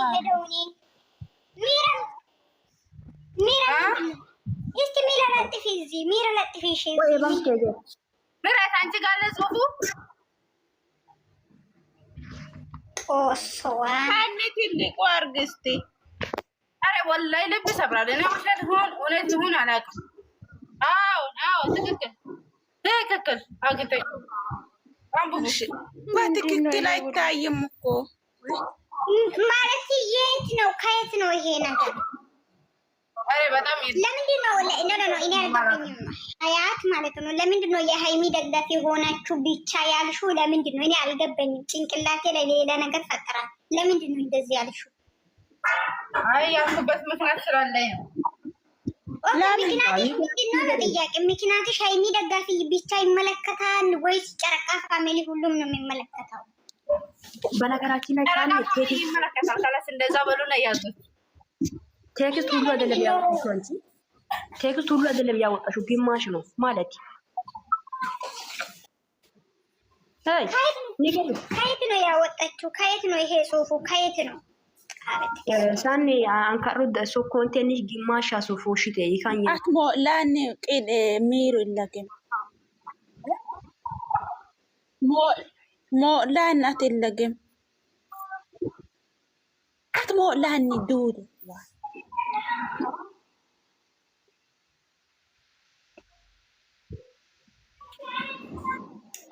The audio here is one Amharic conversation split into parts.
የሚሄደው? እኔ ሚራን እስቲ ሚራን አጥፊ፣ እዚህ ሚራን አጥፊ። እሺ ምራት አንቺ ጋር ለጽሁፉ ኦሶዋ አንቺ ትልቁ አርግስቲ። አረ ወላሂ ልብ ሰብራል። እኔ ውሸት ሆን እውነት ይሁን አላውቅም። አዎ ትክክል አግተኝ አንቡሽ በትክክል አይታይም እኮ ማለት የት ነው? ከየት ነው ይሄ ነገር? አረ በጣም ለምንድን ነው እኔ አልገባኝም። ሀያት ማለት ነው። ለምንድን ነው የሀይሚ ደጋፊ የሆናችሁ ብቻ ያልሽው? ለምንድን ነው? እኔ አልገባኝም። ጭንቅላቴ ላይ ሌላ ነገር ፈጠራል። ለምንድን ነው እንደዚህ ያልሽው? አይ ያልኩበት ምክንያት ስላለኝ ነው። ምክንያትሽ ምንድን ነው ጥያቄ? ምክንያትሽ ሀይሚ ደጋፊ ብቻ ይመለከታል ወይስ ጨረቃ ፋሚሊ ሁሉም ነው የሚመለከተው? በነገራችን ላይ ይመለከታል። ካላስ እንደዛ በሉና ያዙት። ቴክስት ሁሉ አይደለም ያወጣሽው አንቺ። ቴክስት ሁሉ አይደለም ያወጣሽው፣ ግማሽ ነው ማለት። ከየት ነው ያወጣችው? ከየት ነው ይሄ ጽሁፉ? ከየት ነው? ሳኒ አንካሩ ደሶ ኮንቴንሽ ግማሽ አሶፎ ሽቴ ይካኛ አትሞ ላኒ ቂል ሚሩ ይላገን ሞ ላናት ይላገን አትሞ ላኒ ዱድ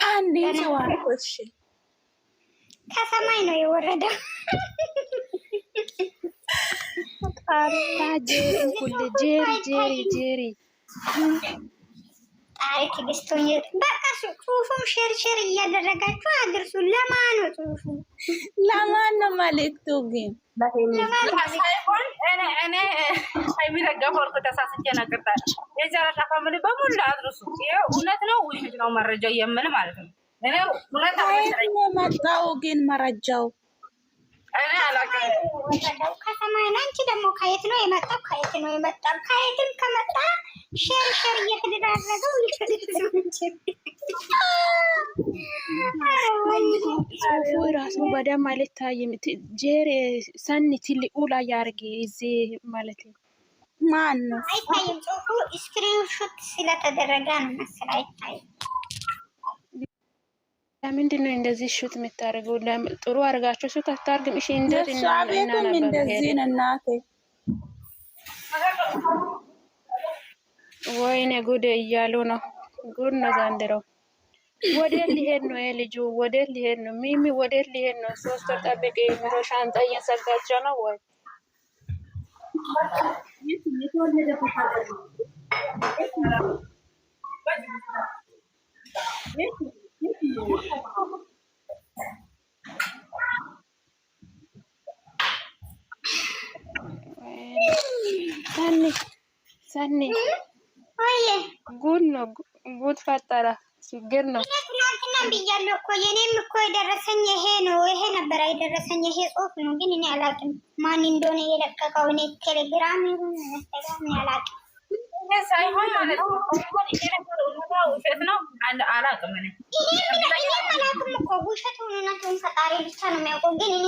አንዴ ሰዋልኩሽ ከሰማይ ነው የወረደው። ጄሪ ታሪክ ግስቶኝ በቃ ጽሁፉም ሼር እያደረጋችሁ አድርሱ። ለማን ነው ጽሁፉ? ለማን ነው መልእክቱ? ግን እኔ የሚደገፈው ተሳስቼ ነግርታል። የጨረቃ ፋሚሊ በሙሉ አድርሱ። ይኸው እውነት ነው ውሸት ነው መረጃው የምል ማለት ነው። እኔ እውነት መጣው ግን መረጃው እኔ አላውቅም። ከሰማይ ነው። አንቺ ደግሞ ከየት ነው የመጣው? ከየት ነው የመጣው? ከየትም ከመጣ ሼር እየተደረገው ራሱ በደም አልታይም። ጄሪ ሰኒ ትልቁ ላይ ያርጊ እዚህ ማለት ነው። ማን ነው አይታይም? ጽሁፉ ስክሪንሾት ስለተደረገ ነው መሰል አይታይም። ለምንድን ነው እንደዚህ ሹት የምታደርገው? ጥሩ አድርጋችሁ ሹት አታርግም? እሺ እንደዚህ ነው እናቴ። ወይኔ ጉድ እያሉ ነው። ጉድ ነው ዘንድሮ። ወዴት ሊሄድ ነው ልጁ? ወዴት ሊሄድ ነው? ሚሚ ወዴት ሊሄድ ነው? ሶስት ወር ጠብቄ የሚሮ ሻንጣ እየሰጋቸው ነው ወይ ሰኒ ጉድ ነው። ጉድ ፈጠረ። ችግር ነው። ትናንትና ብያለሁ እኮ የኔም እኮ የደረሰኝ ይሄ ነው። ይሄ ነበር የደረሰኝ ይሄ ጽሁፍ ነው። ግን እኔ አላውቅም ማን እንደሆነ የለቀቀው። እኔ ቴሌግራም ይሁን ኢንስታግራም አላውቅም። ሳይሆን ማለት ነው ውሸት ነው አላውቅም። እኔ አላውቅም እኮ ውሸት እውነቱን ፈጣሪ ብቻ ነው የሚያውቀው። ግን እኔ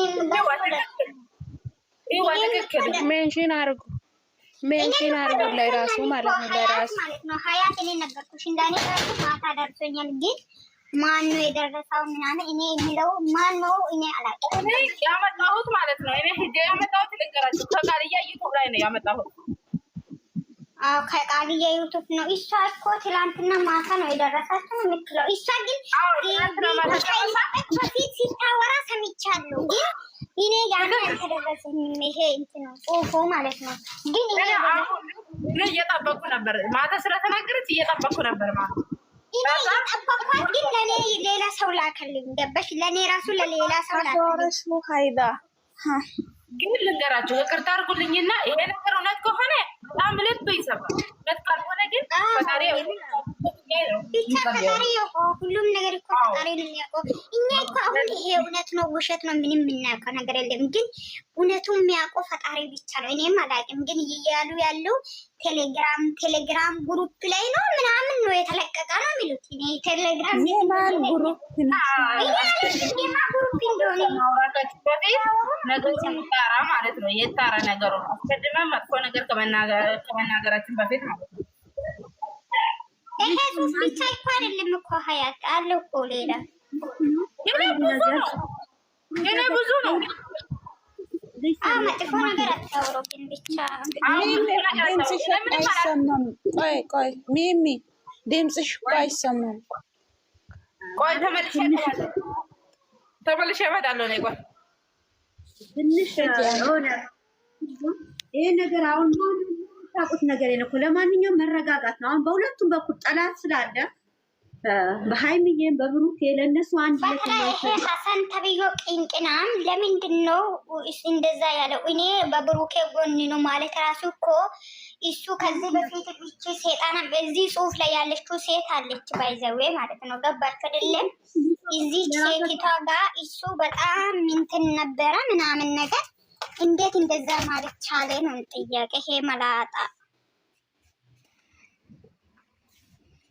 ሜንሽን አድርጉ ሜንሽን አድርጉ ላይ ራሱ ማለት ነው። ለራሱ ነው ሀያት እኔ ነገርኩሽ እንዳኔ ራሱ ማታ ደርሶኛል። ግን ማን ነው የደረሰው ምናምን እኔ የሚለው ማን ነው እኔ አላውቅም። እኔ ያመጣሁት ማለት ነው እኔ ሂጄ ያመጣሁት ልንገራችሁ ከቃልያ ዩቱብ ላይ ነው ያመጣሁት። አዎ ከቃልያ ዩቱብ ነው። እሷ እኮ ትላንትና ማታ ነው የደረሳችሁ የምትለው። እሷ ግን በፊት ሲታወራ ሰምቻለሁ። ግን እኔ ጋር አልተደረሰኝም። ይሄ እንትን ነው ጽሁፉ ማለት ነው። ግን እኔ እየጠበኩ ነበር ማታ ስለተናገረች እየጠበኩ ነበር ማለት ነው። እየጠበኳት ግን ለእኔ ሌላ ሰው ላከልኝ። ገባሽ? ለእኔ ራሱ ለሌላ ሰው ላከልኝ። ሀይዳ ግን ልንገራችሁ ይቅርታ አድርጉልኝና ይሄ ነገር እውነት ከሆነ በጣም ልብ ይሰባል። እውነት ካልሆነ ግን ፈጣሪ ብቻ ፈጣሪ ያውቀው። ሁሉም ነገር እኮ ፈጣሪ ነው የሚያውቀው። እኛ እኮ አሁን ይሄ እውነት ነው ውሸት ነው ምንም የምናውቀው ነገር የለም። ግን እውነቱን የሚያውቀው ፈጣሪ ብቻ ነው። እኔም አላውቅም። ግን እያሉ ያለው ቴሌግራም ግሩፕ ላይ ነው ምናምን ነው የተለቀቀ ነው የሚሉት። እኔ ቴሌግራም የማን ግሩፕ እንደሆነ ማውራታችሁ በፊት ነገር ሲጣራ ማለት ነው የጣራ ነገሩ አስቀድመን መጥፎ ነገር ከመናገራችን በፊት ማለት ነው። ይሄ ሱስ ብቻ እኮ አይደለም እኮ ሀያት አለው እኮ ሌላ የኔ ብዙ ነው። መጥፎ ነገር አታውሩብን ብቻ። ድምፅሽ አይሰማም። ቆይ ሚሚ ድምፅሽ እኮ አይሰማም። ቆይ ተመልሼ እመጣለሁ። እኔ ቆይ ትንሽ ሆነ ይሄ ነገር አሁን ታውቁት ነገር ነው። ለማንኛውም መረጋጋት ነው። አሁን በሁለቱም በኩል ጠላት ስላለ በሃይሚዬም በብሩኬ ለእነሱ አንድ ይሄ ሀሰን ተብዮ ቅንቅናም ለምንድን ነው እንደዛ ያለው? እኔ በብሩኬ ጎን ነው ማለት ራሱ እኮ እሱ ከዚህ በፊት እቺ ሴጣና በዚህ ጽሁፍ ላይ ያለችው ሴት አለች ባይዘዌ ማለት ነው። ገባችሁ አይደለም? እዚህ ሴቲቷ ጋር እሱ በጣም እንትን ነበረ ምናምን ነገር እንዴት እንደዛ ማለት ቻለ ነው ጥያቄ። ይሄ መላጣ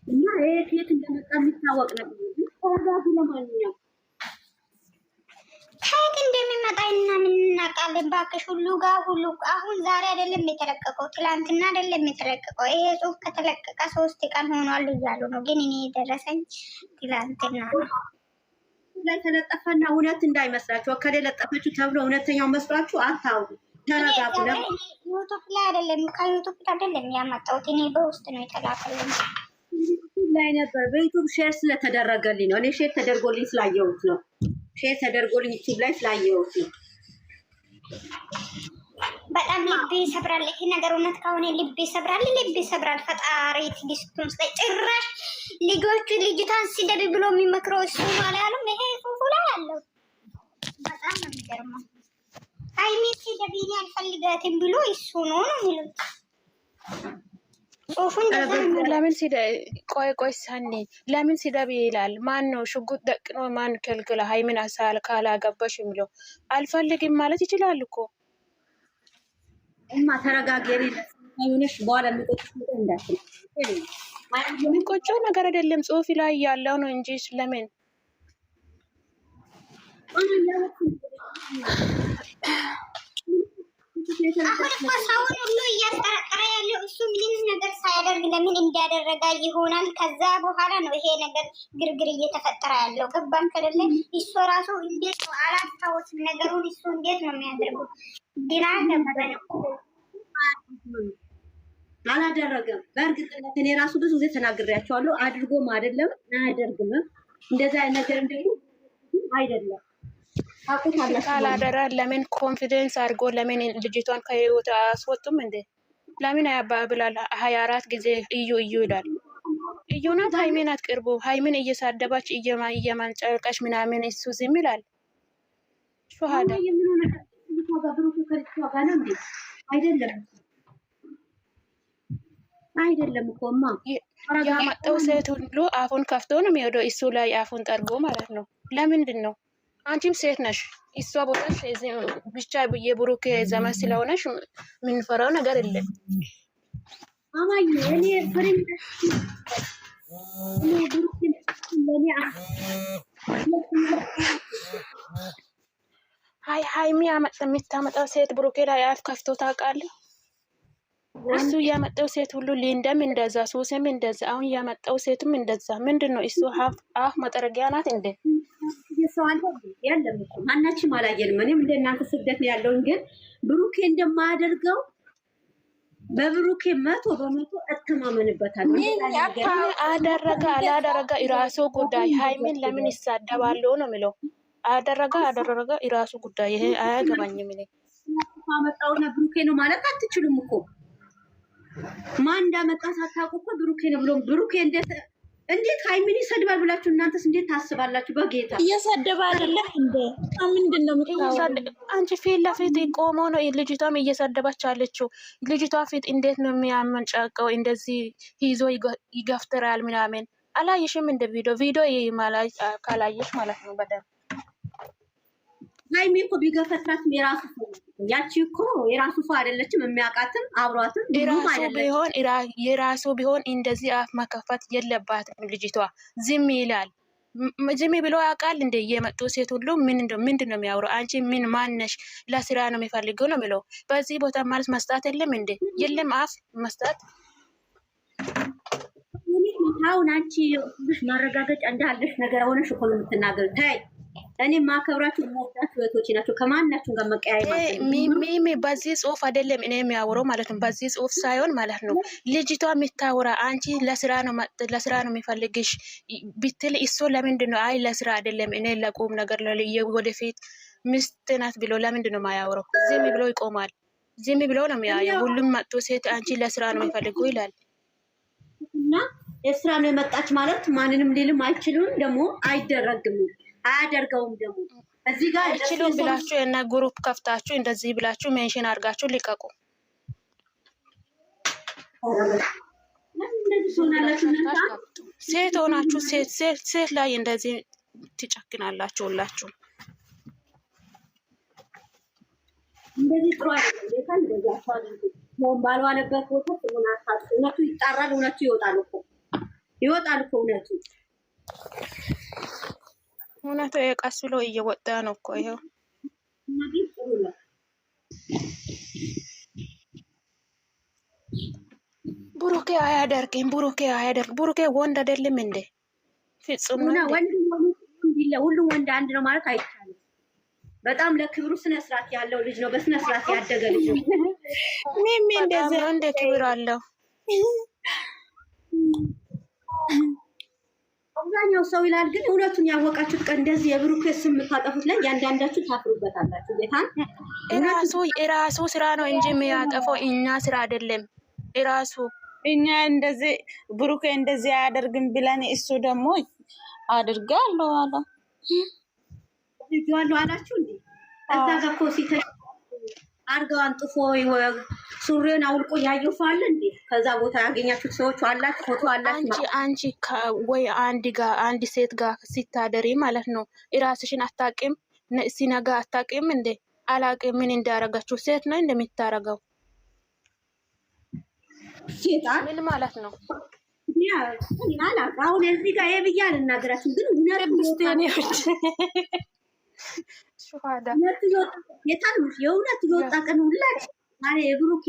እና የት እንደመጣ የሚታወቅ ነገር ተረጋጉ። ለማንኛውም ከየት እንደሚመጣ እና ምን እናውቃለን? እባክሽ ሁሉ ጋር ሁሉ አሁን ዛሬ አይደለም የተለቀቀው፣ ትላንትና አይደለም የተለቀቀው። ይሄ ጽሁፍ ከተለቀቀ 3 ቀን ሆኗል እያሉ ነው። ግን እኔ የደረሰኝ ትላንትና ነው። ላይ ተለጠፈና እውነት እንዳይመስላችሁ ከሌለጠፈችሁ ተብሎ እውነተኛው መስሏችሁ አታውሩ። ተረጋጉ። ዩቱብ ላይ አይደለም ከዩቱብ አይደለም ያመጣሁት እኔ በውስጥ ነው የተላከልኝ ላይ ነበር። በዩቱብ ሼር ስለተደረገልኝ ነው። እኔ ሼር ተደርጎልኝ ስላየሁት ነው። ሼር ተደርጎልኝ ዩቱብ ላይ ስላየሁት ነው። በጣም ልብ ይሰብራል። ይሄ ነገር እውነት ከሆነ ልብ ይሰብራል፣ ልብ ይሰብራል። ፈጣሪ ትግስቱን ስጠኝ። ጭራሽ ልጆቹ ልጅቷን ሲደብ ብሎ የሚመክረው እሱ ማለት ያለው ይሄ ጽሁፉ ላይ ያለው በጣም ነው የሚገርመው። ሃይሚ ሲደብኝ አልፈልጋትም ብሎ እሱ ነው የሚሉት ጽሁፉን። ለምን ቆይ ሳኒ ለምን ሲደብ ይላል? ማን ነው ሽጉጥ ደቅኖ ማን ከልክለ ሃይሚን አሳል ካላገባሽ የሚለው? አልፈልግም ማለት ይችላል እኮ እማ ተረጋገሪ። ለምን በኋላ የሚቆጮ ነገር አይደለም። ጽሁፍ ላይ ያለው ነው እንጂ ለምን አሁን እኮ ሰውን ሁሉ እያስጠረጠረ ያለው እሱ ምንም ነገር ሳያደርግ ለምን እንዲያደረጋ ይሆናል። ከዛ በኋላ ነው ይሄ ነገር ግርግር እየተፈጠረ ያለው። ገባን ከደለ እሱ ራሱ እንዴት ነው አላስታወስም ነገሩን። እሱ እንዴት ነው የሚያደርገው? ግራ ገባን እኮ አላደረገም። በእርግጥነት እኔ ራሱ ብዙ ጊዜ ተናግሬያቸዋለሁ። አድርጎም አይደለም አያደርግም። እንደዛ ነገር ደግሞ አይደለም። ካላደራ ለምን ኮንፊደንስ አድርጎ ለምን ልጅቷን ከህይወት አስወጡም እንዴ? ለምን አያባብላል? 24 ጊዜ እዩ ይላል። እዩ ናት ሃይሚን አትቅርቡ። ሃይሚን እየሳደባች እየማንጨርቀሽ ምናምን እሱ ዝም ይላል። ሹሃዳ አይደለም እኮማ ያመጣው ሴት ሁሉ አፉን ከፍቶ ነው የሚሄደው። እሱ ላይ አፉን ጠርጎ ማለት ነው። ለምንድን ነው? አንቺም ሴት ነሽ። እሷ ቦታሽ ብቻ የብሩክ ዘመን ስለሆነሽ የምንፈራው ነገር የለም። አማዬ እኔ ፍሬንድ ሃይሚ የምታመጣው ሴት ብሩኬ ላይ አፍ ከፍቶ ታውቃለህ? እሱ ያመጣው ሴት ሁሉ ሊንደም እንደዛ፣ ሱስም እንደዛ፣ አሁን ያመጣው ሴትም እንደዛ። ምንድን ነው እሱ አፍ መጠረጊያ ናት እንዴ? ያለም ማናችንም አላየንም። እኔም እንደናንተ ስደት ነው ያለውን፣ ግን ብሩኬ እንደማያደርገው በብሩኬ 100% እተማመንበታለሁ። አደረገ አላደረገ የራሱ ጉዳይ። ሃይሚን ለምን ይሳደባሉ ነው የሚለው። አደረገ የራሱ ጉዳይ። ይሄ አያገባኝም። እኔ ማመጣውና ብሩኬ ነው ማለት አትችሉም እኮ። ማን እንዳመጣ ሳታውቁ እኮ ብሩኬ ነው ብሎ ብሩኬ እንዴት ሃይሚን ይሰድባል ብላችሁ እናንተስ እንዴት ታስባላችሁ? በጌታ እየሰደበ አይደለም እንዴ? ምንድን ነው የምታወራው? አንቺ ፊት ለፊት ቆሞ ነው ልጅቷም እየሰደባች አለችው። ልጅቷ ፊት እንዴት ነው የሚያመንጫቀው? እንደዚህ ይዞ ይገፍትራል ምናምን። አላየሽም? እንደ ቪዲዮ ካላየሽ ማለት ነው በደምብ ሃይሚ እኮ ቢገፈትራትም የራሱ ሰው ያቺ እኮ የራሱ ሰው አይደለችም። የሚያውቃትም አብሯትም የራሱ ቢሆን እንደዚህ አፍ መከፈት የለባትም ልጅቷ። ዝም ይላል። ዝም ብሎ ያውቃል እንደ የመጡ ሴት ሁሉ ምንድን ነው የሚያወራው? አንቺ ምን ማነሽ? ለስራ ነው የሚፈልገው ነው የሚለው። በዚህ ቦታ ማለት መስጣት የለም እንዴ? የለም አፍ መስጣት። አሁን አንቺ ማረጋገጫ እንዳለሽ ነገር ሆነሽ እኮ ነው የምትናገሪው። ታይ እኔ ማከብራችሁ ሞታችሁ እህቶቼ ናቸው። ከማናችሁ ጋር መቀያየም ሚሚ በዚህ ጽሁፍ አይደለም እኔ የሚያወራው ማለት ነው። በዚህ ጽሁፍ ሳይሆን ማለት ነው ልጅቷ የምታወራ አንቺ ለስራ ነው የሚፈልግሽ ብትል እሱ ለምንድን ነው አይ ለስራ አይደለም እኔ ለቁም ነገር ወደፊት ሚስት ናት ብሎ ለምንድን ነው የማያወራው? ዝም ብሎ ይቆማል። ዝም ብሎ ነው የሚያየው። ሁሉም መጥቶ ሴት አንቺ ለስራ ነው የሚፈልገው ይላል። እና የስራ ነው የመጣች ማለት ማንንም ሊልም አይችልም፣ ደግሞ አይደረግም አያደርገውም። ደግሞ እዚህ ጋር አይችሉም ብላችሁ እና ግሩፕ ከፍታችሁ እንደዚህ ብላችሁ ሜንሽን አድርጋችሁ ልቀቁ። ሴት ሆናችሁ ሴት ላይ እንደዚህ ትጨክናላችሁ ሁላችሁ። እንደዚህ ጥሩ አይደለም። እንደዚህ አፋሉ ነው ባልዋለበት ቦታ ተመናታችሁ። እውነቱ ይጣራል፣ እውነቱ ይወጣል እኮ እውነቱ እውነቱ ቀስ ብሎ እየወጣ ነው እኮ ይኸው። ብሩኬ አያደርግም። ብሩኬ ወንድ አይደለም እንዴ? ፍጹም ነው። ሁሉም ወንድ አንድ ነው ማለት አይቻልም። በጣም ለክብሩ ስነ ስርዓት ያለው ልጅ ነው። በስነ ስርዓት ያደገ ልጅ ነው። ሚሚ እንደዚህ እንደ ክብር አለው። አብዛኛው ሰው ይላል፣ ግን እውነቱን ያወቃችሁት ቀን እንደዚህ የብሩኬ ስም የምታጠፉት ላይ ያንዳንዳችሁ ታፍሩበታላችሁ። ጌታን እራሱ ስራ ነው እንጂ የሚያጠፈው እኛ ስራ አይደለም። እራሱ እኛ እንደዚህ ብሩኬ እንደዚህ አያደርግም ብለን እሱ ደግሞ አድርጋለሁ አላችሁ እንዴ? እዛ ጋር እኮ ሲተሽ አርገው አንጥፎ ሱሪውን አውልቆ ያየው ሰው አለ እንዴ? ከዛ ቦታ ያገኛችሁት ሰዎች አላችሁ? ፎቶ አላችሁ? አንቺ ወይ አንድ ሴት ጋር ሲታደሪ ማለት ነው እራስሽን አታውቂም? ሲነጋ አታውቂም እንዴ? አላውቅም ምን እንዳረጋችሁ። ሴት ነው እንደምታረገው ሴጣን ምን ማለት ነው? አሁን እዚህ ጋር የብያ ልናገራችሁ፣ ግን የእውነት እየወጣ ቀን ሁላችሁ የብሩኬ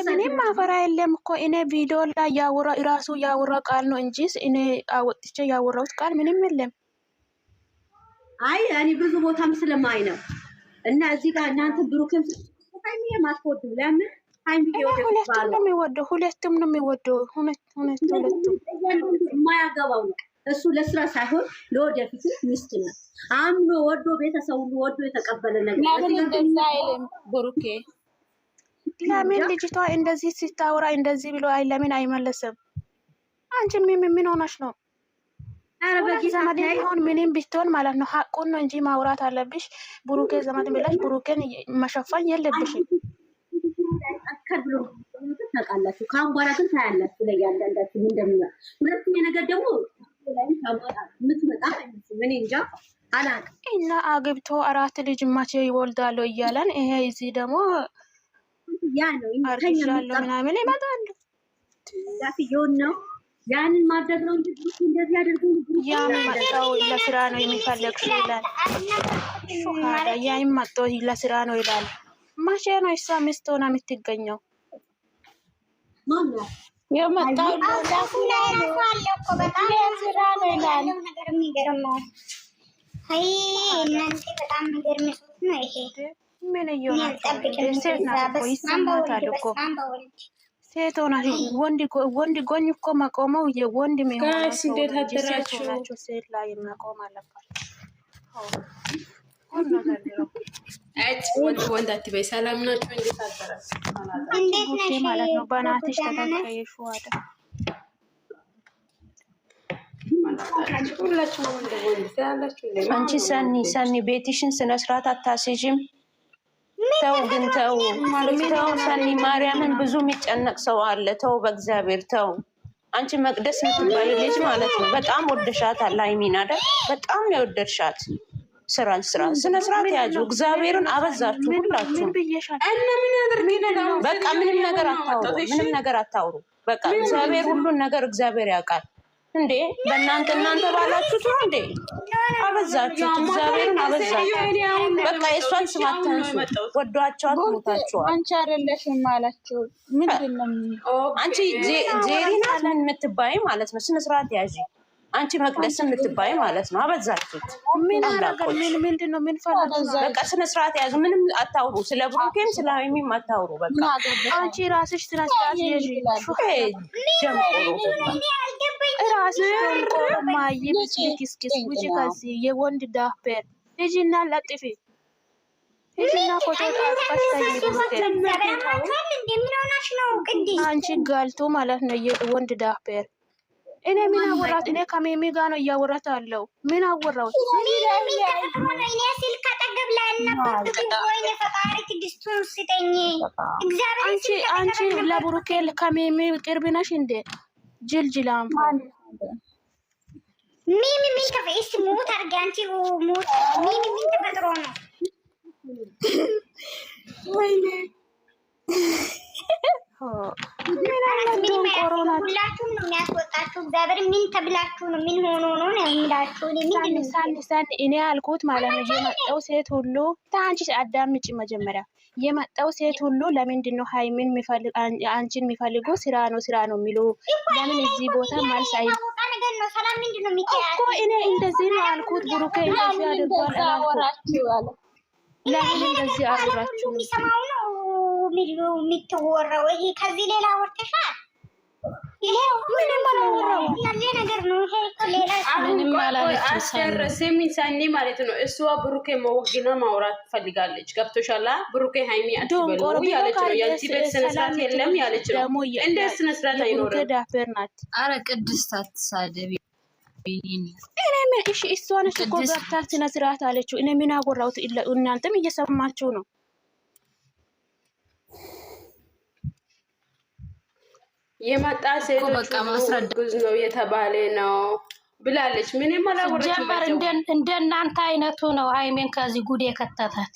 ምንም አፈራ የለም እኮ እኔ ቪዲዮ ላይ ራሱ ያወራ ቃል ነው እንጂ እኔ አወጥቼ ያወራሁት ቃል ምንም የለም። አይ እኔ ብዙ ቦታም ስለማይ ነው። እና እዚህ ጋር እናንተ ብሩክን ሃይሚ የማትወዱ ለምን? ሃይሚ ሁለቱም ነው የሚወደው። ሁለቱም የማያገባው ነው እሱ ለስራ ሳይሆን ለወደፊት ሚስት ነው። አምኖ ወዶ ቤተሰቡ ወዶ የተቀበለ ነገር ለምን እንደዛ አይልም ብሩኬ? ለምን ልጅቷ እንደዚህ ሲታወራ እንደዚህ ብሎ ለምን አይመለስም? አንቺ ምን ሆነሽ ነው? አረ በጊዜማት ቢሆን ምንም ቢሆን ማለት ነው ሐቁን ነው እንጂ ማውራት አለብሽ። ብሩኬ ዘመድ ብለሽ ብሩኬን መሸፈን የለብሽም። አከብሩ ታውቃላችሁ። ካሁን በኋላ ግን ታያላችሁ ለያንዳንዳችሁ እንደሚያ። ሁለተኛ ነገር ደግሞ ላይ ታማጣ ምትመጣ አይመስልም። እኔ እንጃ አላውቅም። እና አግብቶ 4 ልጅ መቼ ይወልዳሉ እያለን ይሄ እዚህ ደግሞ ያ ነው ይተኛሉ ምናምን ይመጣሉ። ዳፊዮን ነው ያንን ማድረግ ነው እንጂ እንደዚህ አድርጉ ያመጣው ለስራ ነው የሚፈልግሽ ይላል። ሹሃዳ ያመጣው ለስራ ነው ይላል። መቼ ነው እሷ ሚስት ሆና የምትገኘው? ማን ነው የመጣው? ለስራ ነው ይላል። ነገር የሚገርመው አይ እናንተ በጣም የሚገርም ነው ይሄ። ምን እየሆነ ሴት ናት እኮ ይሰማታል እኮ ሴት ሆና ወንድ ጎኝ እኮ መቆመው የወንድ ጋይስ እንዴት አደራችሁ? ሴት ላይ መቆም አለባት። ወንድ አትበይ። ሰላም ናችሁ? እንዴት አደራችሁ? እንዴት ነሽ ማለት ነው። በናትሽ ተተከየሽ ዋዳ አንቺ ሰኒ ቤትሽን ስነ ስርዓት አታስይዥም? ተው ግን ተው ሰኒ ማርያምን ብዙ የሚጨነቅ ሰው አለ። ተው በእግዚአብሔር ተው። አንቺ መቅደስ የምትባይ ልጅ ማለት ነው በጣም ወደሻታል ሃይሚን አይደል? በጣም ነው የወደድሻት። ስራን ስነ ስርዓት ያዙ። እግዚአብሔርን አበዛችሁ ሁላችሁ። በቃ ምንም ነገር አታውሩ። በቃ እግዚአብሔር ሁሉን ነገር እግዚአብሔር ያውቃል። እንዴ እናንተ ባላችሁት ነው እንዴ? አበዛችሁት፣ እግዚአብሔርን አበዛችሁት። በቃ የእሷን ስም አታንሱ። ወዷቸዋል፣ ሞታቸዋል። አንቺ አይደለሽም አላችሁ። ምንድነው አንቺ ጄሪናት ምን የምትባይ ማለት ነው? ስነ ስርዓት ያዢ። አንቺ መቅደስ የምትባይ ማለት ነው። አበዛችሁት። ምንድነው ምን ፈልገው? በቃ ስነ ስርዓት ያዙ። ምንም አታውሩ። ስለ ብሩኬም ስለ ሃይሚም አታውሩ። በቃ አንቺ ራስሽ ስነ ስርዓት ያዢ። ራስሽ ቆሮ ማይብስ ቢክስኪስ ውጪ ከዚህ የወንድ ዳፔር ልጅና ለጥፊ ልጅና ፎቶ ጣፋሽ አንቺ ጋልቶ ማለት ነው የወንድ ዳፔር። እኔ ምን አወራት? እኔ ከሜሚ ጋር ነው እያወራት አለው። ምን አወራው? አንቺ ለብሩኬ ከሜሚ ቅርብ ነሽ እንዴ? ጅልጅላም ሚሚ ምን ተፈይስ ሞት አርጋ አንቺ ሞት ሚሚ ምን ተፈጥሮ ነው? ወይኔ ሁላችሁም ነው የሚያስወጣችሁ። እግዚአብሔር ምን ተብላችሁ ነው? ምን ሆኖ ነው የሚላችሁ? እኔ ያልኩት ማለት ነው የመጣው ሴት ሁሉ ታንቺ አዳምጪ። መጀመሪያ የመጣው ሴት ሁሉ ለምንድን ነው ሃይሚን የሚፈልግ አንቺን የሚፈልጉ ስራ ነው የሚሉ? ለምን እዚህ ቦታ መልስ አይ እኮ እኔ እንደዚህ ነው ያልኩት። ብሩኬ እንደዚህ አድርጓል አላልኩም። ለምን እንደዚህ አወራችሁ? የሚሰማው ነው የሚትወራው። ይሄ ከዚህ ሌላ ወርተሻል። ይሄ ምንም አላወራው ያለ ነገር ነው። ይሄ ሌላ ምንም አላለችም። ስሚኝ ሰኒ ማለት ነው እሷ ብሩኬ መወግና ማውራት ፈልጋለች። ገብቶሻል? ብሩኬ ሃይሚ አትበሉ ያለች ነው። ያንቺ ቤት ስነ ስርዓት የለም ያለች ነው። እንደ ስነ ስርዓት አይኖርም። ዳፈር ናት። አረ ቅድስት አትሳደቢ። እሺ እሷ ነች እኮ ገብታ ስነ ስርዓት አለችው። እኔ ምን አወራሁት? እናንተም እየሰማችሁ ነው። የመጣ ሴቶች ጉዝ ነው የተባለ ነው ብላለች። ምንም አላወራችም። ጀመር እንደ እናንተ አይነቱ ነው ሃይሜን ከዚህ ጉድ የከተታት።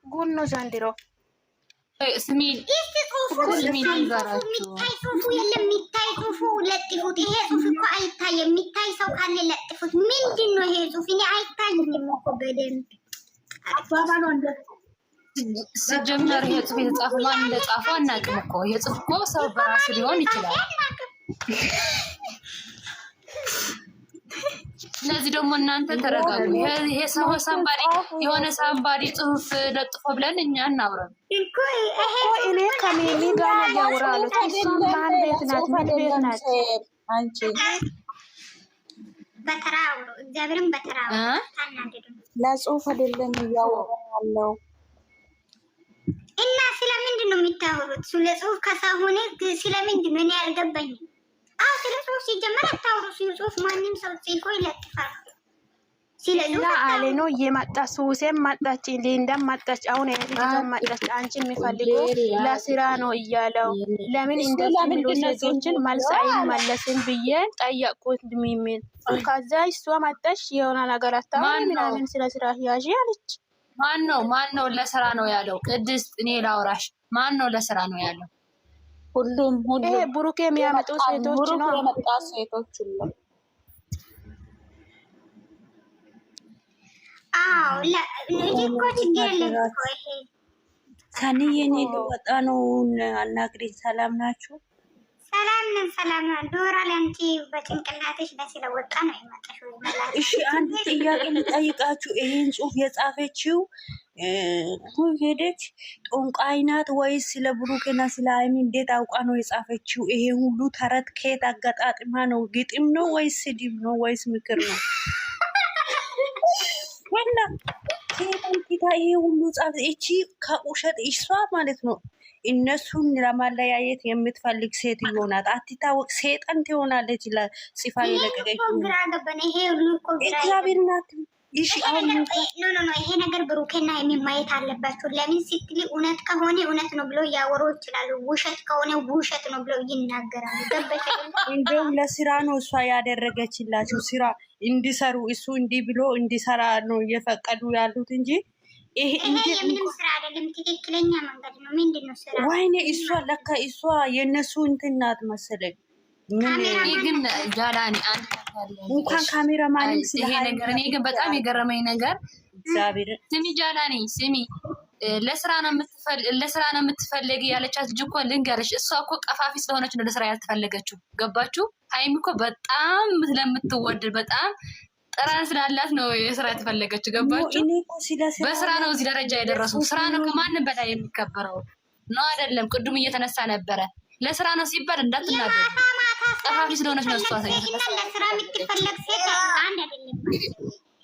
ጉድ ነው ዘንድሮ። ስሚን ይዘራችሁ የሚታይ ጽሁፉ ለጥፉት። ይሄ ጽሁፍ እኮ አይታይ። የሚታይ ሰው ካለ ለጥፉት። ምንድን ነው ይሄ ጽሁፍ? እኔ አይታይም እኮ በደንብ አባባሉ እንደ ሲጀመር ይሄ ጽሁፍ የተጻፈው ማን እንደጻፈው አናውቅም እኮ። የጽሁፍ እኮ ሰው በራሱ ሊሆን ይችላል። ስለዚህ ደግሞ እናንተ ተረጋጉ። ይሄ ሰው ሳምባዲ የሆነ ሳምባዲ ጽሁፍ ለጥፎ ብለን እኛ እናውራለን እኮ። እኔ ከሜሚ ጋር ነው ያወራሉት። እሷም ማን ቤት ናት? ምን ቤት ናት? አንቺ በተራው እግዚአብሔርን በተራው ታናደዱ። ለጽሁፍ አይደለም ያወራለው። እና ስለምንድን ነው የሚታወሩት? ስለ ጽሁፍ ከሳሆነ ስለምንድን ነው? እኔ አልገባኝም። ስለ ጽሁፍ ሲጀመር አታውሩ። ስለ ጽሁፍ ማንም ሰው ጽፎ ይለጥፋል። ያ አለ ነው የመጣ ሱሴም መጣች፣ ሊንዳም መጣች፣ አሁን ልጅቷም መጣች። አንቺ የሚፈልገው ለስራ ነው እያለው ለምን እንደዚህ ብሎ ሴቶችን መልስ አይመለስም ብዬ ጠየቅኩት። ሚሚን ከዛ እሷ መጣች የሆነ ነገር አታውሪ ምናምን ስለ ስራ ያዥ አለች። ማን ነው ለስራ ነው ያለው? ቅድስት እኔ ላውራሽ። ማን ነው ለስራ ነው ያለው? ሁሉም ይሄ ብሩክ የሚያመጡ ሴቶች ነው። የመጣ ሴቶች ሁሉ እኮ ችግር የለም እኮ ይሄ ሰኒ የኔ ልወጣ ነው። አናግሪ። ሰላም ናችሁ? ሰላም ነን፣ ሰላም ነን። ዶራ ለአንቺ በጭንቅላትሽ ስለወጣ ነው የመጣሽው። እሺ አንድ ጥያቄ ልጠይቃችሁ። ይሄን ጽሁፍ የጻፈችው ሄደች ጦንቃይ ናት ወይስ ስለ ብሩክና ስለ ሃይሚ እንዴት አውቃ ነው የጻፈችው? ይሄ ሁሉ ተረት ከየት አገጣጥማ ነው? ግጥም ነው ወይስ ስድብ ነው ወይስ ምክር ነው? ወላ ከየት ይሄ ሁሉ ጻፈ? እቺ ከውሸት እሷ ማለት ነው እነሱን ለማለያየት የምትፈልግ ሴት ይሆናት አትታወቅ። ሴጣን ትሆናለች። ለጽፋ የለቀቀች እግዚአብሔር ናት። ይሄ ነገር ብሩኬና የሚማየት አለባቸው። ለምን ስትል እውነት ከሆነ እውነት ነው ብሎ ያወሩ ይችላሉ። ውሸት ከሆነ ውሸት ነው ብሎ ይናገራሉ። እንደውም ለስራ ነው እሷ ያደረገችላቸው ስራ እንዲሰሩ እሱ እንዲህ ብሎ እንዲሰራ ነው እየፈቀዱ ያሉት እንጂ ይሄ ምንም ስራ አይደለም። ትክክለኛ መንገድ ነው። ምንድን ነው ስራ? ወይኔ እሷ ለካ እሷ የእነሱ እንትን ናት መሰለኝ። ግን ጃላኒ አንድ እንኳን ካሜራ ማንም ይሄ ነገር እኔ ግን በጣም የገረመኝ ነገር እግዚአብሔር ስሚ ጃላኒ ስሚ፣ ለስራ ነው የምትፈልጊ ያለቻት ልጅ እኮ ልንገርሽ፣ እሷ እኮ ቀፋፊ ስለሆነች ነው ለስራ ያልተፈለገችው። ገባችሁ? ሀይሚ እኮ በጣም ስለምትወደድ በጣም ጥራን ስላላት ነው የስራ የተፈለገችው። ገባችሁ? በስራ ነው እዚህ ደረጃ የደረሱ። ስራ ነው ከማንም በላይ የሚከበረው ነው አይደለም? ቅዱም እየተነሳ ነበረ። ለስራ ነው ሲባል እንዳትናገሩ። ቀፋፊ ስለሆነች ነው እሷ ለስራ የምትፈለግ ሴት አንድ አይደለም።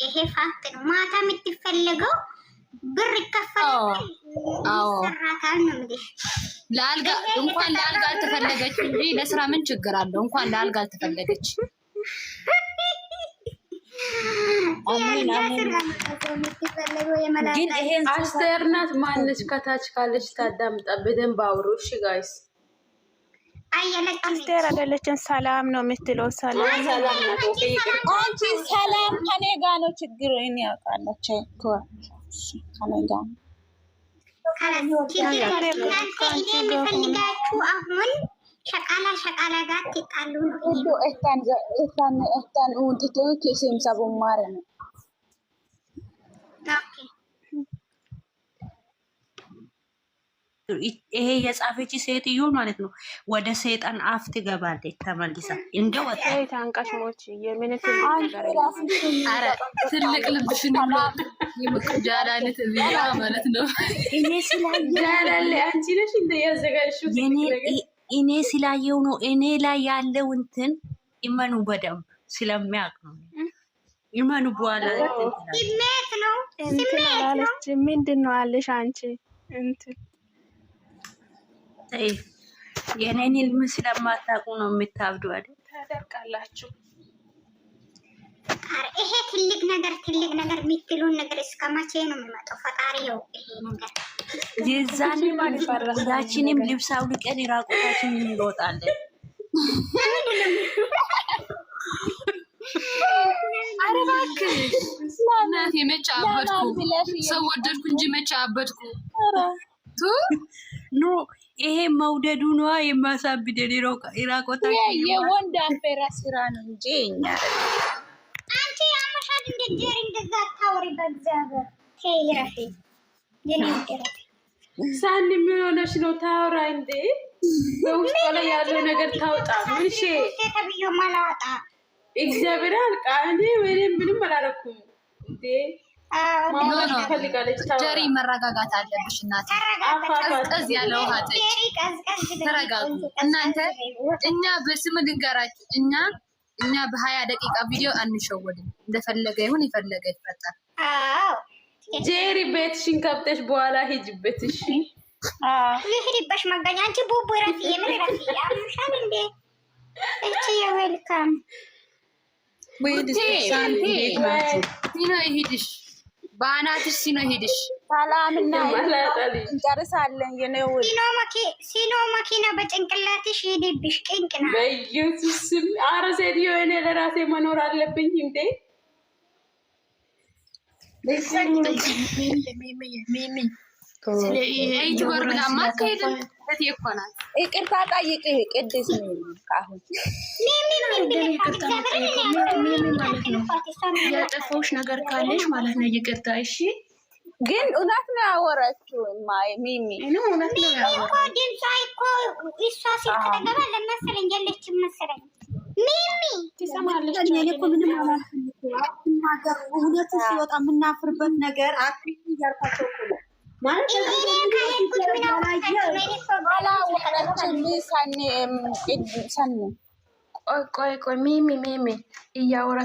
ይሄ ፋክት ነው። ማታ የምትፈለገው ብር ይከፈላል። ይሰራታል ነው እንግዲህ ለአልጋ እንኳን ለአልጋ አልተፈለገች እንጂ ለስራ ምን ችግር አለው? እንኳን ለአልጋ አልተፈለገች። ግን ይሄን አስቴር ናት ማነች? ከታች ካለች ታዳምጣ በደንብ አውሩ። እሺ ጋይስ አስቴር አይደለችን፣ ሰላም ነው የምትለው። ሰላም አንቺ ሰላም ከኔ ጋር ነው ችግሩ። እኔ ያውቃለሁ ከኔ ጋር የሚፈልጋችሁ አሁን ሸቃላ ጋር ትጣሉ ነው። እታን ውንትቶ ኬሴም ሰቡማረ ነው። ይሄ የጻፈች ሴትዮ ማለት ነው ወደ ሰይጣን አፍ ትገባለች ተመልሳ። እንደው ወጣይ ታንቃሽሞች የምንት አረ ትልቅ ልብሽን ብሎ የምትጃላለት ቢያ ማለት ነው። እኔ ስላየው አንቺ ነሽ እንደ ያዘጋጅሽው እኔ ስላየው ነው። እኔ ላይ ያለው እንትን ይመኑ በደንብ ስለሚያውቅ ነው። ይመኑ በኋላ ስሜት ነው። እንትን አላለች። ምንድን ነው አለሽ አንቺ እንትን የኔን ህልም ስለማታውቁ ነው የምታብዱ አይደል? ታደርቃላችሁ። ይሄ ትልቅ ነገር የሚትሉን ነገር እስከ መቼ ነው የሚመጣው? ፈጣሪ ነው ይሄ ነገር የዛኔ ማለት ሁላችንም ልብስ አውልቀን ራቆታችን እንሮጣለን። ኧረ እባክሽ እናቴ መቼ አበድኩ? ሰው ወደድኩ እንጂ መቼ አበድኩ? ኖ ይሄ መውደዱ ነዋ የማሳብደን። ራቆታችን የወንድ አፌራ ስራ ነው እንጂ እኛ አንቺ ያመሻል እንደ ጀሪ እንደዛ ታወሪ። በእግዚአብሔር ተይረፊ የኔገረት ሳኒ ምን ሆነሽ ነው ታወራ እንዴ? በውስጥ ላይ ያለው ነገር ታውጣ። ምን እሺ ተብዮ ማላወጣ እግዚአብሔር አልቃ እንዴ ምንም አላረኩም እንዴ? ጀሪ መረጋጋት አለብሽ እናቴ። ቀዝቀዝ ያለ ውሃ ጠጪ፣ ተረጋጉ እናንተ። እኛ በስም ልንገራችሁ፣ እኛ በ20 ደቂቃ ቪዲዮ አንሸወድም። እንደፈለገ ይሁን የፈለገ ይፈጠር። ጄሪ ቤትሽን ከብተሽ በኋላ ሂጅበት። እሺ ይሄድበሽ መገኛ አንቺ ቡቡ ረፊ የምን ረፊ አምሻል እንዴ? እቺ የዌልካም ሲኖ ይሄድሽ በአናትሽ ሲኖ ይሄድሽ። ሰላምና እንጨርሳለን። የኔው ሲኖ መኪና በጭንቅላትሽ ይሄድብሽ። ቅንቅና በኢየሱስ ስም ኧረ ሴትዮ እኔ ለራሴ መኖር አለብኝ እንዴ? ይቅርታ ጠይቅ ቅድስ አሁን ያጠፋሁሽ ነገር ካለሽ ማለት ነው ይቅርታ። እሺ ግን እውነት ነው ያወራችው ሚሚ እውነት ነው ያወራችው። ድምጿ እኮ እሷ ስልክ ተገባ ለመሰለኝ የለችም መሰለኝ። ሚሚ ትሰማለች። እኔ እኮ ምንም አላልኩም። እውነቱ ሲወጣ የምናፍርበት ነገር አትይ እያልኳቸው እኮ ነው ማለት ቆይ ሚሚ እያወራ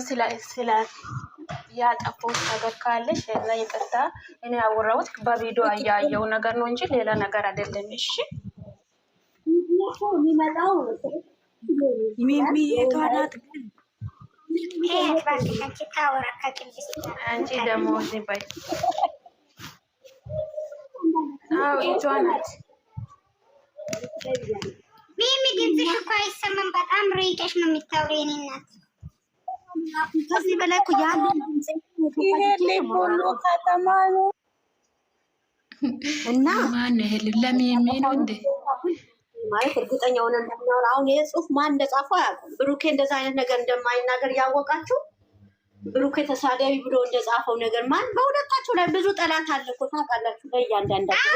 ያጠፋሁት ነገር ካለሽ እና ይቅርታ። እኔ ያወራሁት በቪዲዮ ያየው ነገር ነው እንጂ ሌላ ነገር አይደለም። እሺ የሚመጣው ሚሚ የቷናት ግን አንቺ ደግሞ ባይ አዎ የቷናት ሚሚ ድምፅሽ እኮ አይሰማም። በጣም ርቀሽ ነው የምታወሪው የኔ እናት። ከዚህ በላይ እኮ ያለን ይሄ ሁሉ ከተማ ነው እና ማን ይሄ ለሚሚ ነው እንዴ ማለት እርግጠኛ ሆነን እንደምናወራ አሁን ይሄ ጽሁፍ ማን እንደጻፈው አያውቁም። ብሩኬ እንደዛ አይነት ነገር እንደማይናገር ያወቃችሁ ብሩኬ ተሳዳቢ ብሎ እንደጻፈው ነገር ማን በሁለታችሁ ላይ ብዙ ጠላት አለ እኮ ታውቃላችሁ። በእያንዳንዳችሁ